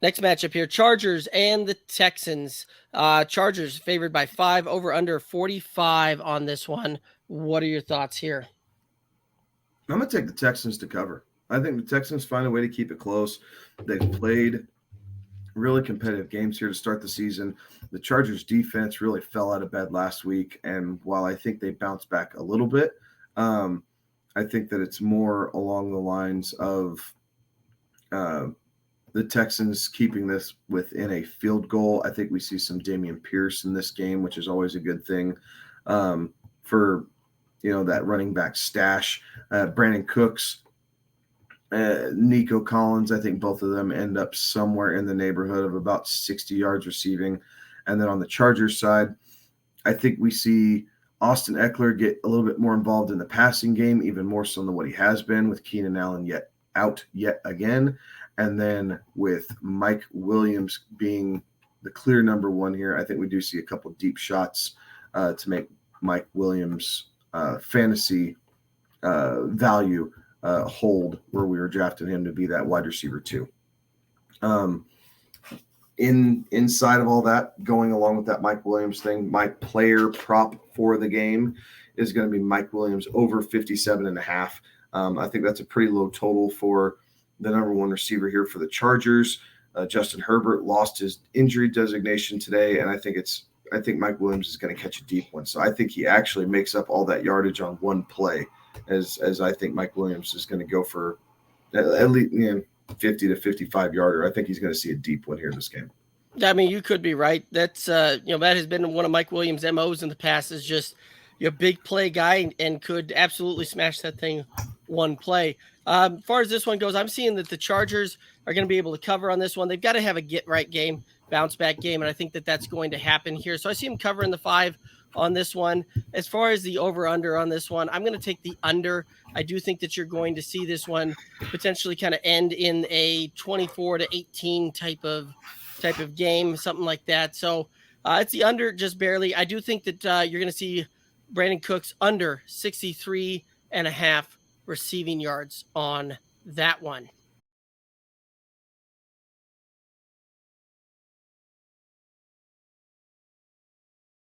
Next matchup here, Chargers and the Texans. Chargers favored by 5, over under 45 on this one. What are your thoughts here? I'm going to take the Texans to cover. I think the Texans find a way to keep it close. They've played really competitive games here to start the season. The Chargers defense really fell out of bed last week, and while I think they bounced back a little bit, I think that it's more along the lines of the Texans keeping this within a field goal. I think we see some Dameon Pierce in this game, which is always a good thing for that running back stash. Brandon Cooks, Nico Collins, I think both of them end up somewhere in the neighborhood of about 60 yards receiving. And then on the Chargers side, I think we see Austin Eckler get a little bit more involved in the passing game, even more so than what he has been, with Keenan Allen out yet again. And then with Mike Williams being the clear number one here, I think we do see a couple deep shots to make Mike Williams' fantasy value hold where we were drafting him to be that wide receiver too. Inside of all that, going along with that Mike Williams thing, my player prop for the game is going to be Mike Williams over 57.5. I think that's a pretty low total for the number one receiver here for the Chargers. Justin Herbert lost his injury designation today, and I think Mike Williams is going to catch a deep one. So I think he actually makes up all that yardage on one play, as I think Mike Williams is going to go for at least 50 to 55 yarder. I think he's going to see a deep one here in this game. I mean, you could be right. That's that has been one of Mike Williams' MOs in the past, is just your big play guy and could absolutely smash that thing one play. As far as this one goes, I'm seeing that the Chargers are going to be able to cover on this one. They've got to have a get-right game, bounce-back game, and I think that that's going to happen here. So I see them covering the 5 on this one. As far as the over-under on this one, I'm going to take the under. I do think that you're going to see this one potentially kind of end in a 24-18 type of game, something like that. So it's the under just barely. I do think that you're going to see Brandon Cooks under 63.5 receiving yards on that one.